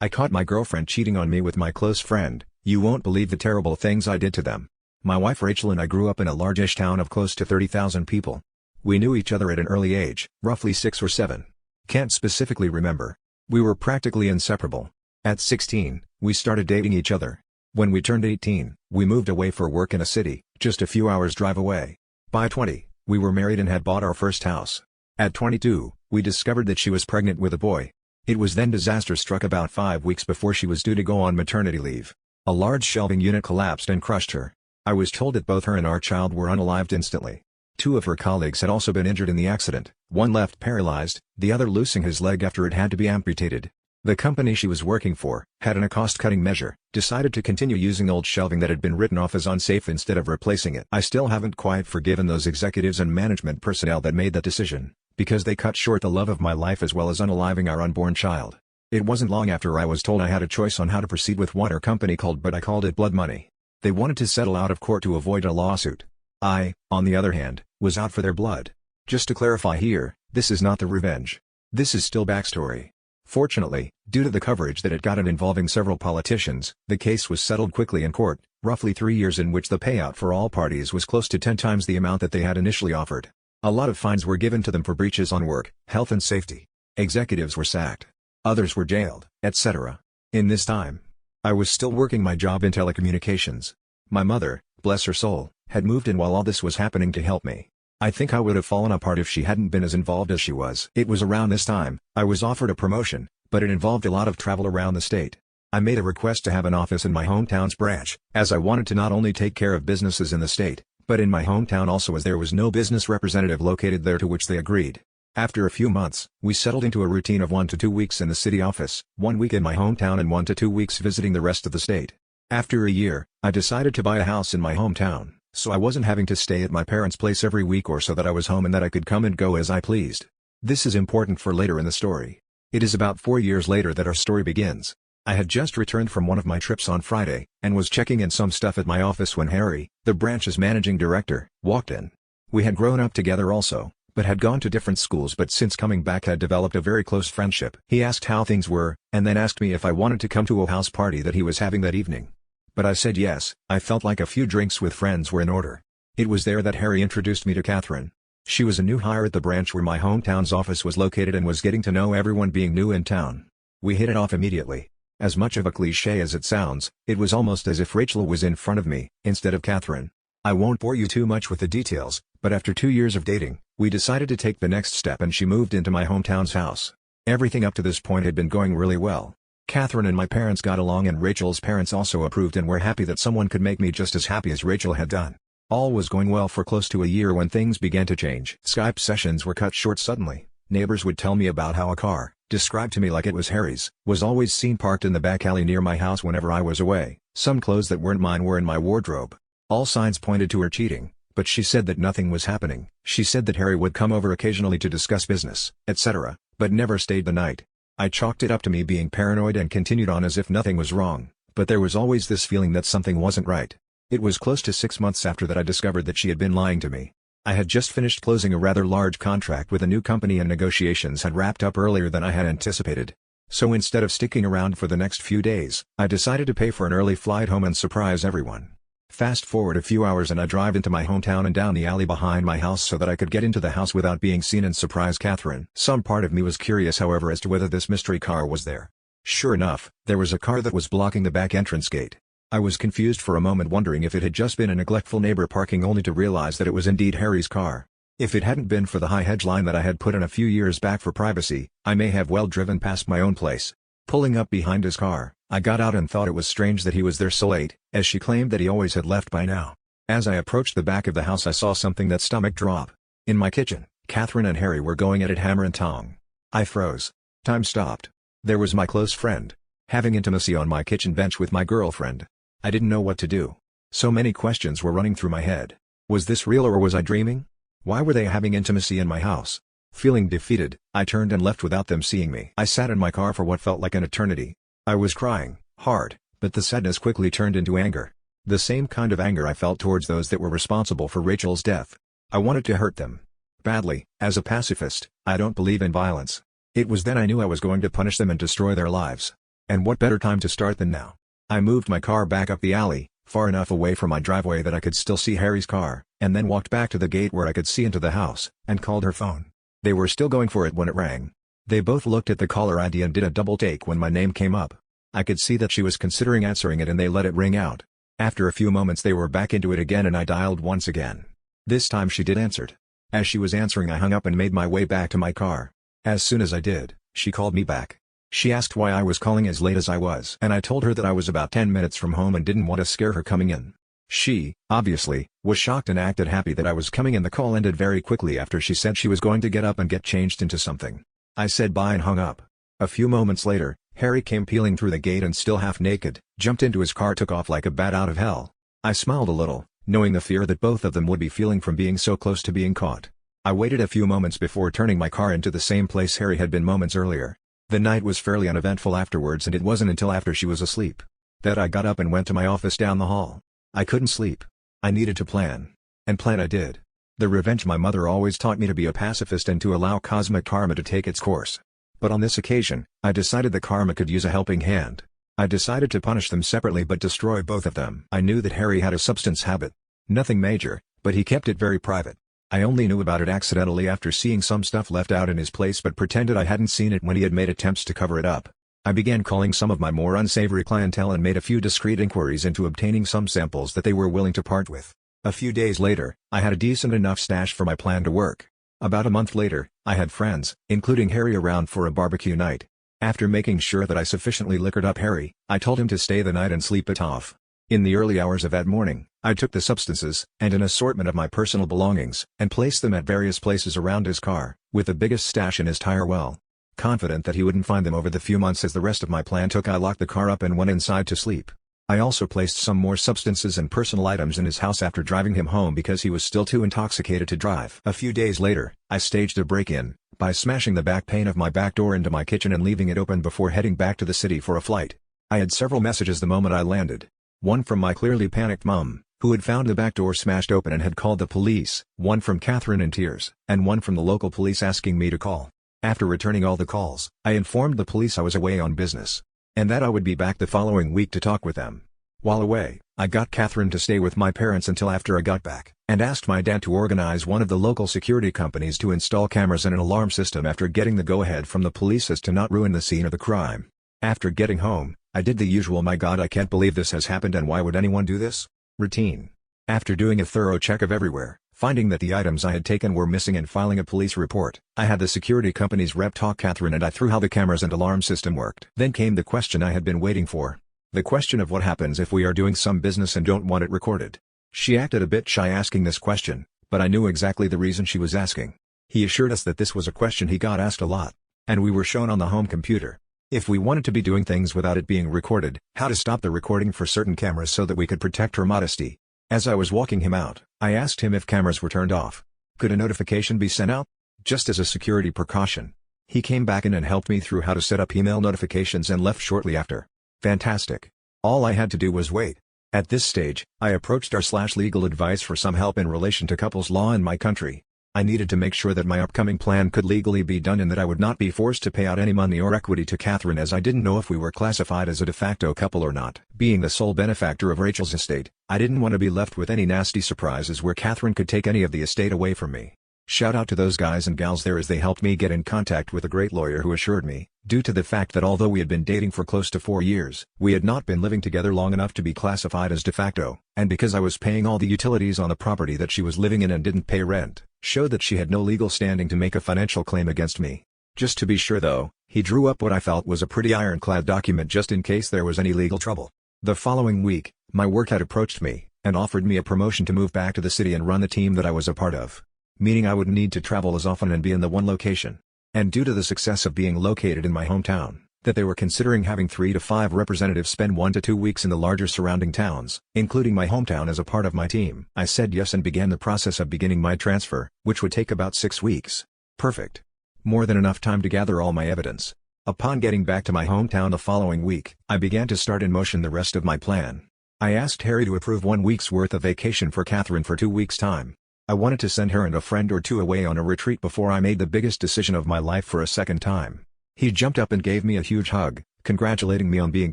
I caught my girlfriend cheating on me with my close friend. You won't believe the terrible things I did to them. My wife Rachel and I grew up in a large-ish town of close to 30,000 people. We knew each other at an early age, roughly 6 or 7. Can't specifically remember. We were practically inseparable. At 16, we started dating each other. When we turned 18, we moved away for work in a city, just a few hours drive away. By 20, we were married and had bought our first house. At 22, we discovered that she was pregnant with a boy. It was then disaster struck about 5 weeks before she was due to go on maternity leave. A large shelving unit collapsed and crushed her. I was told that both her and our child were unalived instantly. 2 of her colleagues had also been injured in the accident, one left paralyzed, the other losing his leg after it had to be amputated. The company she was working for, had in a cost-cutting measure, decided to continue using old shelving that had been written off as unsafe instead of replacing it. I still haven't quite forgiven those executives and management personnel that made that decision, because they cut short the love of my life as well as unaliving our unborn child. It wasn't long after I was told I had a choice on how to proceed with what our company called, but I called it blood money. They wanted to settle out of court to avoid a lawsuit. I, on the other hand, was out for their blood. Just to clarify here, this is not the revenge. This is still backstory. Fortunately, due to the coverage that it got and involving several politicians, the case was settled quickly in court, roughly 3 years, in which the payout for all parties was close to 10 times the amount that they had initially offered. A lot of fines were given to them for breaches on work, health and safety. Executives were sacked. Others were jailed, etc. In this time, I was still working my job in telecommunications. My mother, bless her soul, had moved in while all this was happening to help me. I think I would have fallen apart if she hadn't been as involved as she was. It was around this time, I was offered a promotion, but it involved a lot of travel around the state. I made a request to have an office in my hometown's branch, as I wanted to not only take care of businesses in the state, but in my hometown also, as there was no business representative located there, to which they agreed. After a few months, we settled into a routine of 1 to 2 weeks in the city office, 1 week in my hometown and 1 to 2 weeks visiting the rest of the state. After a year, I decided to buy a house in my hometown, so I wasn't having to stay at my parents' place every week, or so that I was home and that I could come and go as I pleased. This is important for later in the story. It is about 4 years later that our story begins. I had just returned from one of my trips on Friday, and was checking in some stuff at my office when Harry, the branch's managing director, walked in. We had grown up together also, but had gone to different schools, but since coming back had developed a very close friendship. He asked how things were, and then asked me if I wanted to come to a house party that he was having that evening. But I said yes. I felt like a few drinks with friends were in order. It was there that Harry introduced me to Catherine. She was a new hire at the branch where my hometown's office was located and was getting to know everyone, being new in town. We hit it off immediately. As much of a cliché as it sounds, it was almost as if Rachel was in front of me, instead of Catherine. I won't bore you too much with the details, but after 2 years of dating, we decided to take the next step and she moved into my hometown's house. Everything up to this point had been going really well. Catherine and my parents got along, and Rachel's parents also approved and were happy that someone could make me just as happy as Rachel had done. All was going well for close to a year when things began to change. Skype sessions were cut short suddenly. Neighbors would tell me about how a car, described to me like it was Harry's, was always seen parked in the back alley near my house whenever I was away. Some clothes that weren't mine were in my wardrobe. All signs pointed to her cheating, but she said that nothing was happening. She said that Harry would come over occasionally to discuss business, etc., but never stayed the night. I chalked it up to me being paranoid and continued on as if nothing was wrong, but there was always this feeling that something wasn't right. It was close to 6 months after that I discovered that she had been lying to me. I had just finished closing a rather large contract with a new company and negotiations had wrapped up earlier than I had anticipated. So instead of sticking around for the next few days, I decided to pay for an early flight home and surprise everyone. Fast forward a few hours and I drive into my hometown and down the alley behind my house so that I could get into the house without being seen and surprise Catherine. Some part of me was curious, however, as to whether this mystery car was there. Sure enough, there was a car that was blocking the back entrance gate. I was confused for a moment, wondering if it had just been a neglectful neighbor parking, only to realize that it was indeed Harry's car. If it hadn't been for the high hedge line that I had put in a few years back for privacy, I may have well driven past my own place. Pulling up behind his car, I got out and thought it was strange that he was there so late, as she claimed that he always had left by now. As I approached the back of the house, I saw something that stomach drop. In my kitchen, Catherine and Harry were going at it hammer and tong. I froze. Time stopped. There was my close friend, having intimacy on my kitchen bench with my girlfriend. I didn't know what to do. So many questions were running through my head. Was this real or was I dreaming? Why were they having intimacy in my house? Feeling defeated, I turned and left without them seeing me. I sat in my car for what felt like an eternity. I was crying hard, but the sadness quickly turned into anger. The same kind of anger I felt towards those that were responsible for Rachel's death. I wanted to hurt them badly. As a pacifist, I don't believe in violence. It was then I knew I was going to punish them and destroy their lives. And what better time to start than now? I moved my car back up the alley, far enough away from my driveway that I could still see Harry's car, and then walked back to the gate where I could see into the house, and called her phone. They were still going for it when it rang. They both looked at the caller ID and did a double take when my name came up. I could see that she was considering answering it and they let it ring out. After a few moments they were back into it again and I dialed once again. This time she did answer. As she was answering I hung up and made my way back to my car. As soon as I did, she called me back. She asked why I was calling as late as I was and I told her that I was about 10 minutes from home and didn't want to scare her coming in. She, obviously, was shocked and acted happy that I was coming and the call ended very quickly after she said she was going to get up and get changed into something. I said bye and hung up. A few moments later, Harry came peeling through the gate and still half naked, jumped into his car, took off like a bat out of hell. I smiled a little, knowing the fear that both of them would be feeling from being so close to being caught. I waited a few moments before turning my car into the same place Harry had been moments earlier. The night was fairly uneventful afterwards and it wasn't until after she was asleep that I got up and went to my office down the hall. I couldn't sleep. I needed to plan. And plan I did. The revenge my mother always taught me to be a pacifist and to allow cosmic karma to take its course. But on this occasion, I decided the karma could use a helping hand. I decided to punish them separately but destroy both of them. I knew that Harry had a substance habit. Nothing major, but he kept it very private. I only knew about it accidentally after seeing some stuff left out in his place but pretended I hadn't seen it when he had made attempts to cover it up. I began calling some of my more unsavory clientele and made a few discreet inquiries into obtaining some samples that they were willing to part with. A few days later, I had a decent enough stash for my plan to work. About a month later, I had friends, including Harry, around for a barbecue night. After making sure that I sufficiently liquored up Harry, I told him to stay the night and sleep it off. In the early hours of that morning, I took the substances, and an assortment of my personal belongings, and placed them at various places around his car, with the biggest stash in his tire well. Confident that he wouldn't find them over the few months as the rest of my plan took, I locked the car up and went inside to sleep. I also placed some more substances and personal items in his house after driving him home because he was still too intoxicated to drive. A few days later, I staged a break-in, by smashing the back pane of my back door into my kitchen and leaving it open before heading back to the city for a flight. I had several messages the moment I landed. One from my clearly panicked mum, who had found the back door smashed open and had called the police, one from Catherine in tears, and one from the local police asking me to call. After returning all the calls, I informed the police I was away on business, and that I would be back the following week to talk with them. While away, I got Catherine to stay with my parents until after I got back, and asked my dad to organize one of the local security companies to install cameras and an alarm system after getting the go-ahead from the police as to not ruin the scene of the crime. After getting home, I did the usual "my God, I can't believe this has happened and why would anyone do this?" routine. After doing a thorough check of everywhere, finding that the items I had taken were missing and filing a police report, I had the security company's rep talk Catherine and I through how the cameras and alarm system worked. Then came the question I had been waiting for. The question of what happens if we are doing some business and don't want it recorded. She acted a bit shy asking this question, but I knew exactly the reason she was asking. He assured us that this was a question he got asked a lot, and we were shown on the home computer. If we wanted to be doing things without it being recorded, how to stop the recording for certain cameras so that we could protect her modesty. As I was walking him out, I asked him if cameras were turned off. Could a notification be sent out? Just as a security precaution. He came back in and helped me through how to set up email notifications and left shortly after. Fantastic. All I had to do was wait. At this stage, I approached our/legal advice for some help in relation to couples law in my country. I needed to make sure that my upcoming plan could legally be done and that I would not be forced to pay out any money or equity to Catherine, as I didn't know if we were classified as a de facto couple or not. Being the sole benefactor of Rachel's estate, I didn't want to be left with any nasty surprises where Catherine could take any of the estate away from me. Shout out to those guys and gals there as they helped me get in contact with a great lawyer who assured me, due to the fact that although we had been dating for close to 4 years, we had not been living together long enough to be classified as de facto, and because I was paying all the utilities on the property that she was living in and didn't pay rent, showed that she had no legal standing to make a financial claim against me. Just to be sure though, he drew up what I felt was a pretty ironclad document just in case there was any legal trouble. The following week, my work had approached me, and offered me a promotion to move back to the city and run the team that I was a part of. Meaning I wouldn't need to travel as often and be in the one location. And due to the success of being located in my hometown, that they were considering having 3 to 5 representatives spend 1 to 2 weeks in the larger surrounding towns, including my hometown as a part of my team. I said yes and began the process of beginning my transfer, which would take about 6 weeks. Perfect. More than enough time to gather all my evidence. Upon getting back to my hometown the following week, I began to start in motion the rest of my plan. I asked Harry to approve 1 week's worth of vacation for Catherine for 2 weeks' time. I wanted to send her and a friend or two away on a retreat before I made the biggest decision of my life for a second time. He jumped up and gave me a huge hug, congratulating me on being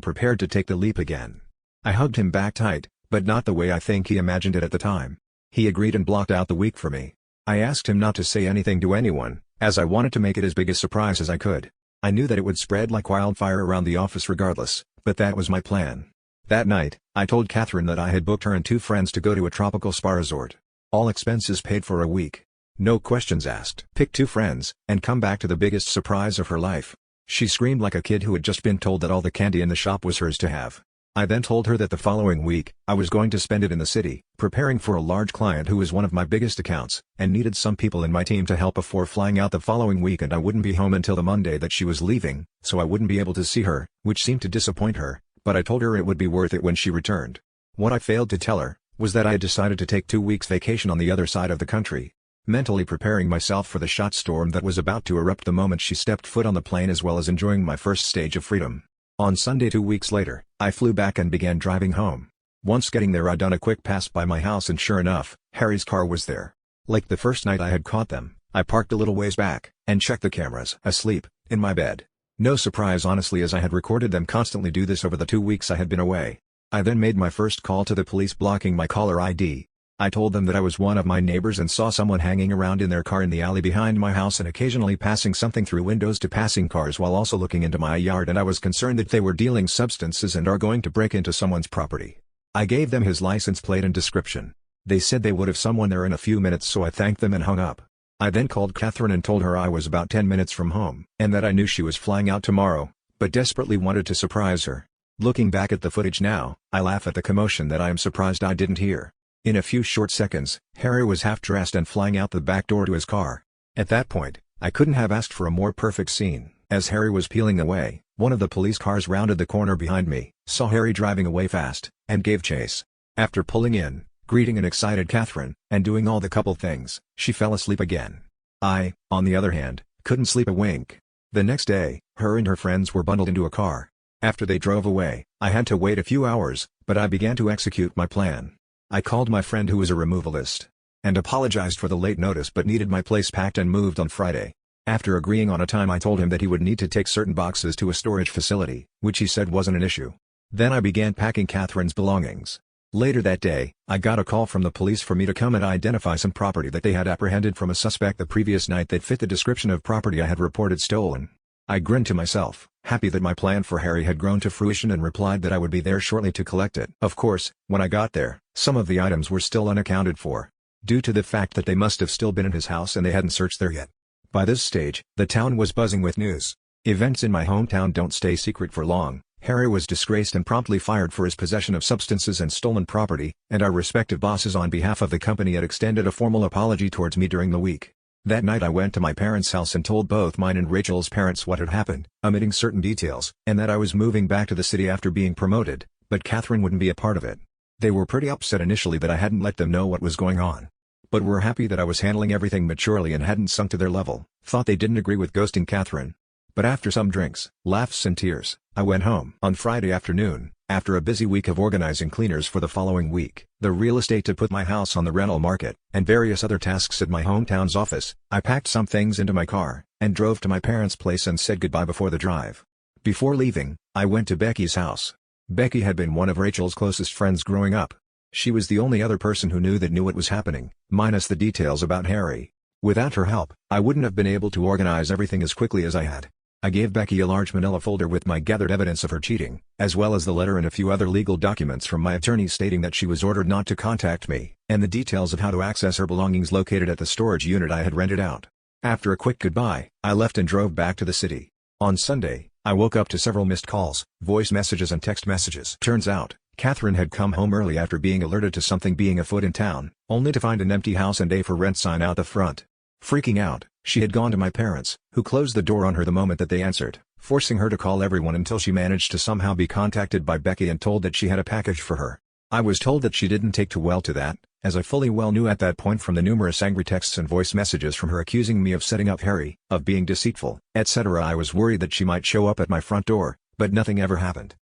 prepared to take the leap again. I hugged him back tight, but not the way I think he imagined it at the time. He agreed and blocked out the week for me. I asked him not to say anything to anyone, as I wanted to make it as big a surprise as I could. I knew that it would spread like wildfire around the office regardless, but that was my plan. That night, I told Catherine that I had booked her and 2 friends to go to a tropical spa resort. All expenses paid for a week. No questions asked. Pick 2 friends, and come back to the biggest surprise of her life. She screamed like a kid who had just been told that all the candy in the shop was hers to have. I then told her that the following week, I was going to spend it in the city, preparing for a large client who was one of my biggest accounts, and needed some people in my team to help before flying out the following week, and I wouldn't be home until the Monday that she was leaving, so I wouldn't be able to see her, which seemed to disappoint her, but I told her it would be worth it when she returned. What I failed to tell her, was that I had decided to take 2 weeks vacation on the other side of the country. Mentally preparing myself for the shot storm that was about to erupt the moment she stepped foot on the plane, as well as enjoying my first stage of freedom. On Sunday 2 weeks later, I flew back and began driving home. Once getting there, I'd done a quick pass by my house, and sure enough, Harry's car was there. Like the first night I had caught them, I parked a little ways back, and checked the cameras. Asleep, in my bed. No surprise honestly, as I had recorded them constantly do this over the 2 weeks I had been away. I then made my first call to the police, blocking my caller ID. I told them that I was one of my neighbors and saw someone hanging around in their car in the alley behind my house and occasionally passing something through windows to passing cars while also looking into my yard, and I was concerned that they were dealing substances and are going to break into someone's property. I gave them his license plate and description. They said they would have someone there in a few minutes, so I thanked them and hung up. I then called Catherine and told her I was about 10 minutes from home, and that I knew she was flying out tomorrow, but desperately wanted to surprise her. Looking back at the footage now, I laugh at the commotion that I am surprised I didn't hear. In a few short seconds, Harry was half dressed and flying out the back door to his car. At that point, I couldn't have asked for a more perfect scene. As Harry was peeling away, one of the police cars rounded the corner behind me, saw Harry driving away fast, and gave chase. After pulling in, greeting an excited Catherine, and doing all the couple things, she fell asleep again. I, on the other hand, couldn't sleep a wink. The next day, her and her friends were bundled into a car. After they drove away, I had to wait a few hours, but I began to execute my plan. I called my friend who was a removalist, and apologized for the late notice but needed my place packed and moved on Friday. After agreeing on a time, I told him that he would need to take certain boxes to a storage facility, which he said wasn't an issue. Then I began packing Catherine's belongings. Later that day, I got a call from the police for me to come and identify some property that they had apprehended from a suspect the previous night that fit the description of property I had reported stolen. I grinned to myself, happy that my plan for Harry had grown to fruition, and replied that I would be there shortly to collect it. Of course, when I got there, some of the items were still unaccounted for, due to the fact that they must have still been in his house and they hadn't searched there yet. By this stage, the town was buzzing with news. Events in my hometown don't stay secret for long. Harry was disgraced and promptly fired for his possession of substances and stolen property, and our respective bosses on behalf of the company had extended a formal apology towards me during the week. That night I went to my parents' house and told both mine and Rachel's parents what had happened, omitting certain details, and that I was moving back to the city after being promoted, but Catherine wouldn't be a part of it. They were pretty upset initially that I hadn't let them know what was going on, but were happy that I was handling everything maturely and hadn't sunk to their level. Thought they didn't agree with ghosting Catherine. But after some drinks, laughs and tears, I went home. On Friday afternoon, after a busy week of organizing cleaners for the following week, the real estate to put my house on the rental market, and various other tasks at my hometown's office, I packed some things into my car, and drove to my parents' place and said goodbye before the drive. Before leaving, I went to Becky's house. Becky had been one of Rachel's closest friends growing up. She was the only other person who knew what was happening, minus the details about Harry. Without her help, I wouldn't have been able to organize everything as quickly as I had. I gave Becky a large manila folder with my gathered evidence of her cheating, as well as the letter and a few other legal documents from my attorney stating that she was ordered not to contact me, and the details of how to access her belongings located at the storage unit I had rented out. After a quick goodbye, I left and drove back to the city. On Sunday, I woke up to several missed calls, voice messages and text messages. Turns out, Catherine had come home early after being alerted to something being afoot in town, only to find an empty house and a for rent sign out the front. Freaking out, she had gone to my parents, who closed the door on her the moment that they answered, forcing her to call everyone until she managed to somehow be contacted by Becky and told that she had a package for her. I was told that she didn't take too well to that, as I fully well knew at that point from the numerous angry texts and voice messages from her accusing me of setting up Harry, of being deceitful, etc. I was worried that she might show up at my front door, but nothing ever happened.